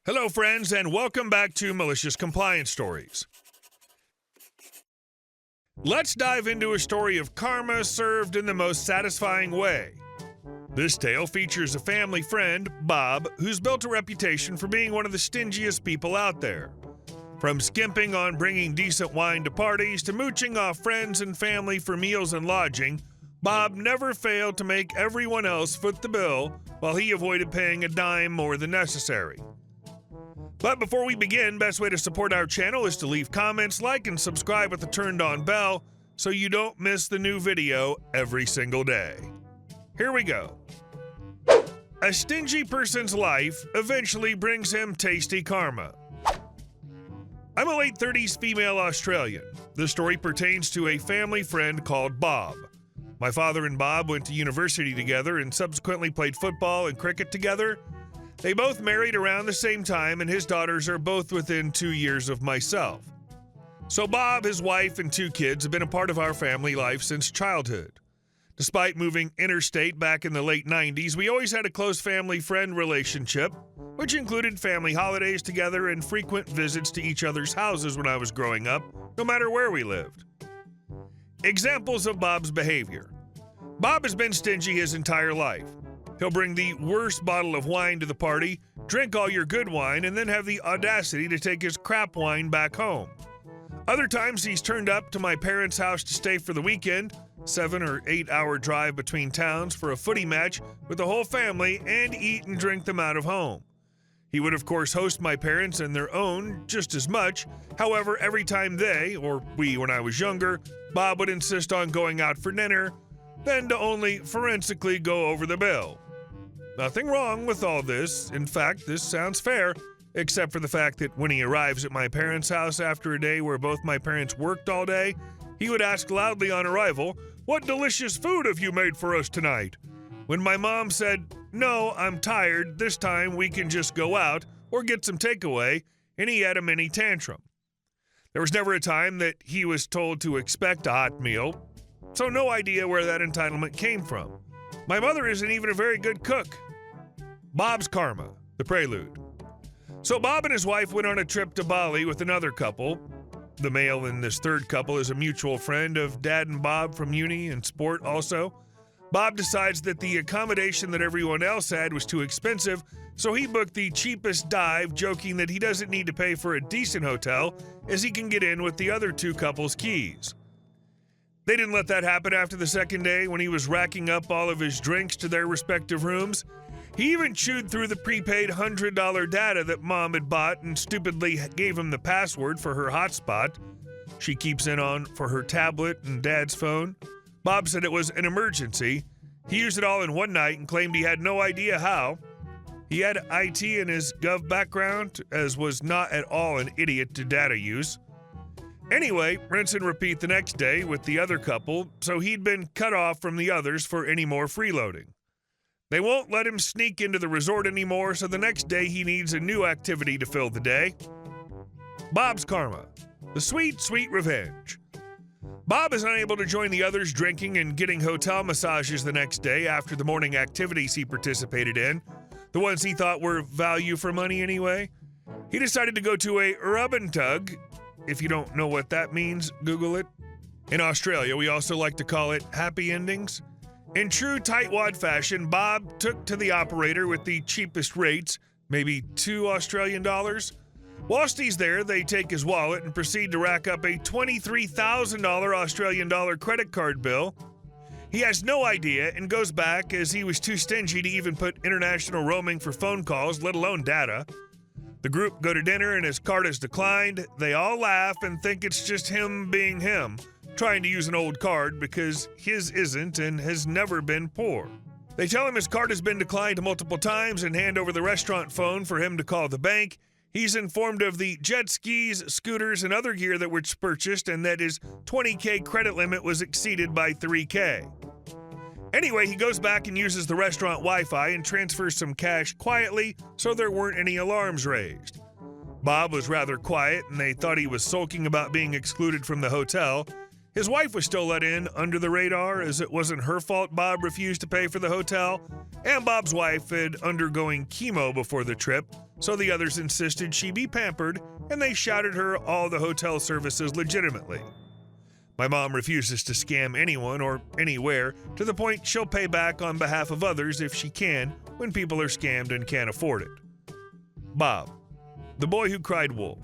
Hello, friends, and welcome back to Malicious Compliance Stories. Let's dive into a story of karma served in the most satisfying way. This tale features a family friend, Bob, who's built a reputation for being one of the stingiest people out there. From skimping on bringing decent wine to parties to mooching off friends and family for meals and lodging, Bob never failed to make everyone else foot the bill while he avoided paying a dime more than necessary. But before we begin, best way to support our channel is to leave comments, like, and subscribe with the turned-on bell so you don't miss the new video every single day. Here we go. A stingy person's life eventually brings him tasty karma. I'm a late 30s female Australian. This story pertains to a family friend called Bob. My father and Bob went to university together and subsequently played football and cricket together. They both married around the same time, and his daughters are both within 2 years of myself. So Bob, his wife, and 2 kids have been a part of our family life since childhood. Despite moving interstate back in the late 90s, we always had a close family-friend relationship, which included family holidays together and frequent visits to each other's houses when I was growing up, no matter where we lived. Examples of Bob's behavior. Bob has been stingy his entire life. He'll bring the worst bottle of wine to the party, drink all your good wine, and then have the audacity to take his crap wine back home. Other times he's turned up to my parents' house to stay for the weekend, 7 or 8 hour drive between towns for a footy match with the whole family, and eat and drink them out of home. He would of course host my parents and their own just as much. However, every time they, or we when I was younger, Bob would insist on going out for dinner, then to only forensically go over the bill. Nothing wrong with all this. In fact, this sounds fair, except for the fact that when he arrives at my parents' house after a day where both my parents worked all day, he would ask loudly on arrival, "What delicious food have you made for us tonight?" When my mom said, "No, I'm tired, this time we can just go out or get some takeaway," and he had a mini tantrum. There was never a time that he was told to expect a hot meal, so no idea where that entitlement came from. My mother isn't even a very good cook. Bob's karma, the prelude. So Bob and his wife went on a trip to Bali with another couple. The male in this third couple is a mutual friend of Dad and Bob from uni and sport also. Bob decides that the accommodation that everyone else had was too expensive, so he booked the cheapest dive, joking that he doesn't need to pay for a decent hotel as he can get in with the other 2 couples' keys. They didn't let that happen after the second day when he was racking up all of his drinks to their respective rooms. He even chewed through the prepaid $100 data that Mom had bought and stupidly gave him the password for her hotspot she keeps in on for her tablet and Dad's phone. Bob said it was an emergency. He used it all in one night and claimed he had no idea how. He had IT in his gov background, as was not at all an idiot to data use. Anyway, rinse and repeat the next day with the other couple, so he'd been cut off from the others for any more freeloading. They won't let him sneak into the resort anymore, so the next day he needs a new activity to fill the day. Bob's karma, the sweet, sweet revenge. Bob is unable to join the others drinking and getting hotel massages the next day after the morning activities he participated in, the ones he thought were value for money anyway. He decided to go to a rub and tug. If you don't know what that means, Google it. In Australia, we also like to call it happy endings. In true tightwad fashion, Bob took to the operator with the cheapest rates, maybe $2 Australian. Whilst he's there, they take his wallet and proceed to rack up a $23,000 Australian dollar credit card bill. He has no idea and goes back as he was too stingy to even put international roaming for phone calls, let alone data. The group go to dinner and his card is declined. They all laugh and think it's just him being him, trying to use an old card because his isn't and has never been poor. They tell him his card has been declined multiple times and hand over the restaurant phone for him to call the bank. He's informed of the jet skis, scooters, and other gear that was purchased and that his $20K credit limit was exceeded by $3K. Anyway, he goes back and uses the restaurant Wi-Fi and transfers some cash quietly so there weren't any alarms raised. Bob was rather quiet and they thought he was sulking about being excluded from the hotel. His wife was still let in under the radar, as it wasn't her fault Bob refused to pay for the hotel, and Bob's wife had undergoing chemo before the trip, so the others insisted she be pampered, and they shouted her all the hotel services legitimately. My mom refuses to scam anyone or anywhere, to the point she'll pay back on behalf of others if she can when people are scammed and can't afford it. Bob, the boy who cried wolf.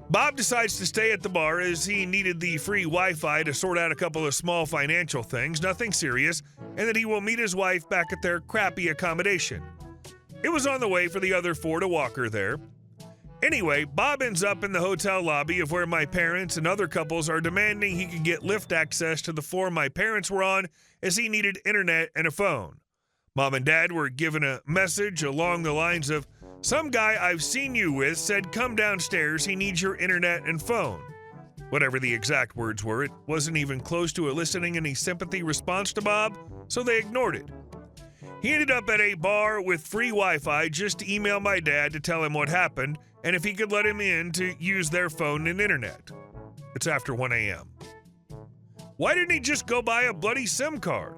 Bob decides to stay at the bar as he needed the free Wi-Fi to sort out a couple of small financial things, nothing serious, and that he will meet his wife back at their crappy accommodation. It was on the way for the other four to walk her there. Anyway, Bob ends up in the hotel lobby of where my parents and other couples are demanding he could get lift access to the floor my parents were on, as he needed internet and a phone. Mom and Dad were given a message along the lines of, "Some guy I've seen you with said come downstairs, he needs your internet and phone." Whatever the exact words were, it wasn't even close to eliciting any sympathy response to Bob, so they ignored it. He ended up at a bar with free Wi-Fi just to email my dad to tell him what happened and if he could let him in to use their phone and internet. It's after 1 a.m. Why didn't he just go buy a bloody SIM card?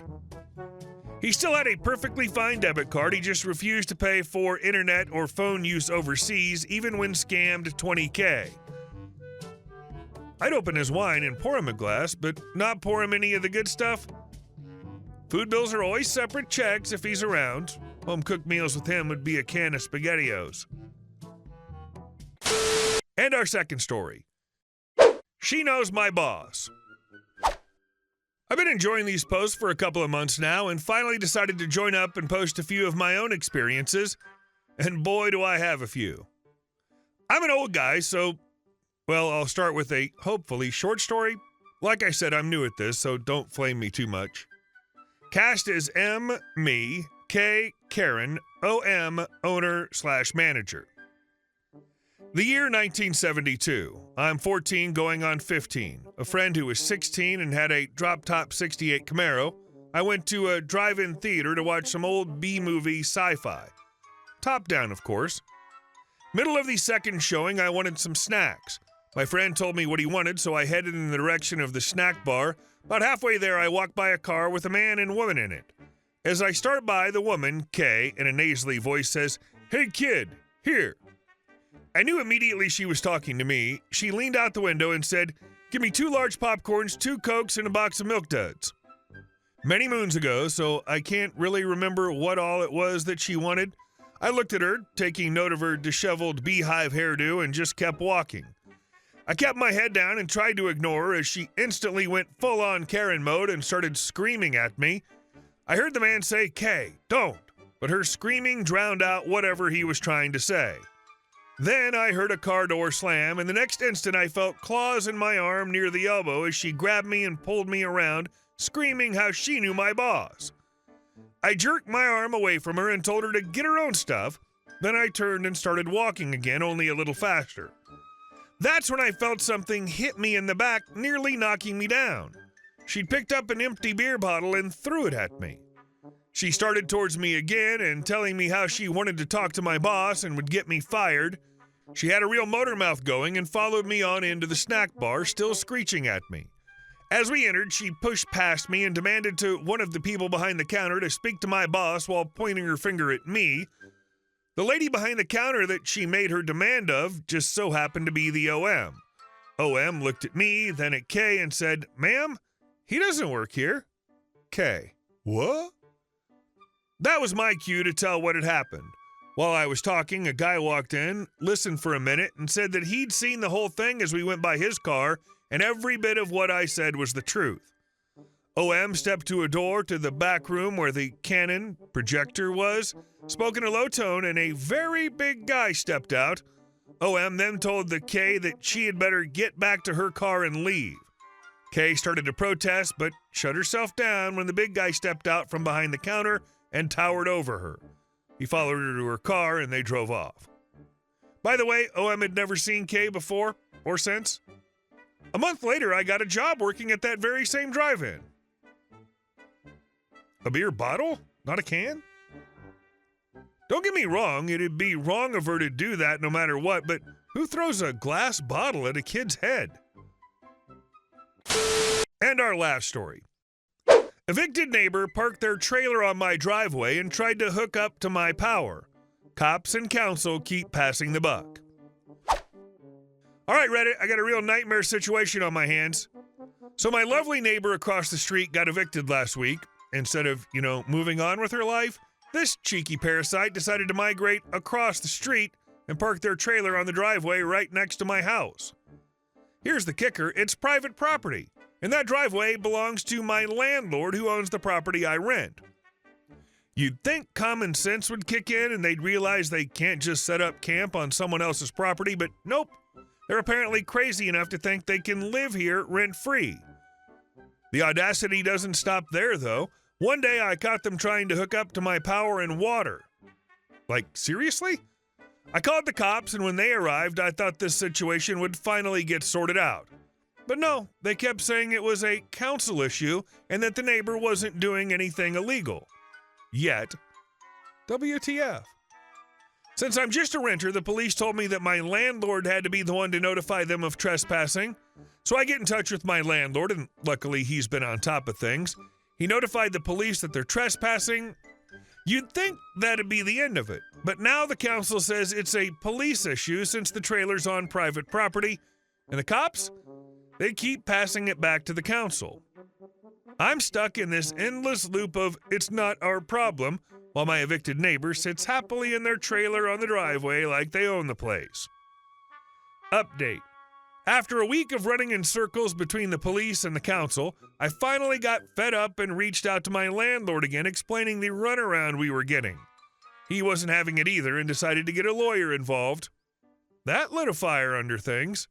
He still had a perfectly fine debit card, he just refused to pay for internet or phone use overseas, even when scammed $20K. I'd open his wine and pour him a glass, but not pour him any of the good stuff. Food bills are always separate checks if he's around. Home-cooked meals with him would be a can of SpaghettiOs. And our second story. She knows my boss. I've been enjoying these posts for a couple of months now and finally decided to join up and post a few of my own experiences, and boy do I have a few. I'm an old guy, so, well, I'll start with a hopefully short story. Like I said, I'm new at this, so don't flame me too much. Cast as M, me, K, Karen, OM, owner/manager. The year 1972. I'm 14 going on 15. A friend who was 16 and had a drop-top 68 Camaro. I went to a drive-in theater to watch some old B-movie sci-fi. Top down, of course. Middle of the second showing, I wanted some snacks. My friend told me what he wanted, so I headed in the direction of the snack bar. About halfway there, I walked by a car with a man and woman in it. As I start by, the woman, Kay, in a nasally voice says, "Hey kid, here." I knew immediately she was talking to me. She leaned out the window and said, "Give me 2 large popcorns, 2 Cokes, and a box of Milk Duds." Many moons ago, so I can't really remember what all it was that she wanted. I looked at her, taking note of her disheveled beehive hairdo, and just kept walking. I kept my head down and tried to ignore her as she instantly went full-on Karen mode and started screaming at me. I heard the man say, "Kay, don't," but her screaming drowned out whatever he was trying to say. Then I heard a car door slam, and the next instant I felt claws in my arm near the elbow as she grabbed me and pulled me around, screaming how she knew my boss. I jerked my arm away from her and told her to get her own stuff. Then I turned and started walking again, only a little faster. That's when I felt something hit me in the back, nearly knocking me down. She'd picked up an empty beer bottle and threw it at me. She started towards me again and telling me how she wanted to talk to my boss and would get me fired. She had a real motor mouth going and followed me on into the snack bar, still screeching at me. As we entered, she pushed past me and demanded to one of the people behind the counter to speak to my boss while pointing her finger at me. The lady behind the counter that she made her demand of just so happened to be the OM. OM looked at me, then at Kay and said, "Ma'am, he doesn't work here." Kay, "What?" That was my cue to tell what had happened. While I was talking, a guy walked in, listened for a minute, and said that he'd seen the whole thing as we went by his car, and every bit of what I said was the truth. OM stepped to a door to the back room where the Canon projector was, spoke in a low tone, and a very big guy stepped out. OM then told the K that she had better get back to her car and leave. Kay started to protest, but shut herself down when the big guy stepped out from behind the counter and towered over her. He followed her to her car, and they drove off. By the way, OM had never seen Kay before or since. A month later, I got a job working at that very same drive-in. A beer bottle? Not a can? Don't get me wrong, it'd be wrong of her to do that no matter what, but who throws a glass bottle at a kid's head? And our last story. Evicted neighbor parked their trailer on my driveway and tried to hook up to my power. Cops and council keep passing the buck. All right, Reddit, I got a real nightmare situation on my hands. So my lovely neighbor across the street got evicted last week. Instead of, moving on with her life, this cheeky parasite decided to migrate across the street and park their trailer on the driveway right next to my house. Here's the kicker, it's private property, and that driveway belongs to my landlord who owns the property I rent. You'd think common sense would kick in and they'd realize they can't just set up camp on someone else's property, but nope. They're apparently crazy enough to think they can live here rent-free. The audacity doesn't stop there, though. One day I caught them trying to hook up to my power and water. Like, seriously? I called the cops, and when they arrived, I thought this situation would finally get sorted out. But no, they kept saying it was a council issue and that the neighbor wasn't doing anything illegal. Yet, WTF. Since I'm just a renter, the police told me that my landlord had to be the one to notify them of trespassing. So I get in touch with my landlord, and luckily he's been on top of things. He notified the police that they're trespassing. You'd think that'd be the end of it, but now the council says it's a police issue since the trailer's on private property, and the cops, they keep passing it back to the council. I'm stuck in this endless loop of it's not our problem, while my evicted neighbor sits happily in their trailer on the driveway like they own the place. Update. After a week of running in circles between the police and the council, I finally got fed up and reached out to my landlord again, explaining the runaround we were getting. He wasn't having it either and decided to get a lawyer involved. That lit a fire under things.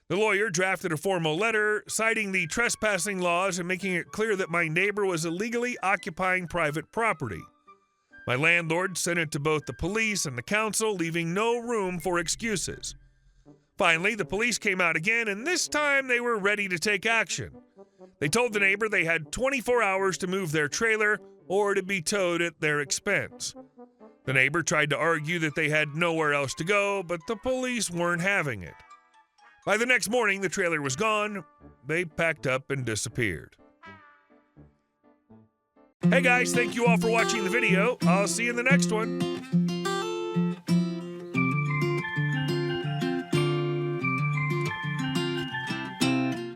The lawyer drafted a formal letter citing the trespassing laws and making it clear that my neighbor was illegally occupying private property. My landlord sent it to both the police and the council, leaving no room for excuses. Finally, the police came out again, and this time they were ready to take action. They told the neighbor they had 24 hours to move their trailer or to be towed at their expense. The neighbor tried to argue that they had nowhere else to go, but the police weren't having it. By the next morning, the trailer was gone. They packed up and disappeared. Hey guys, thank you all for watching the video. I'll see you in the next one.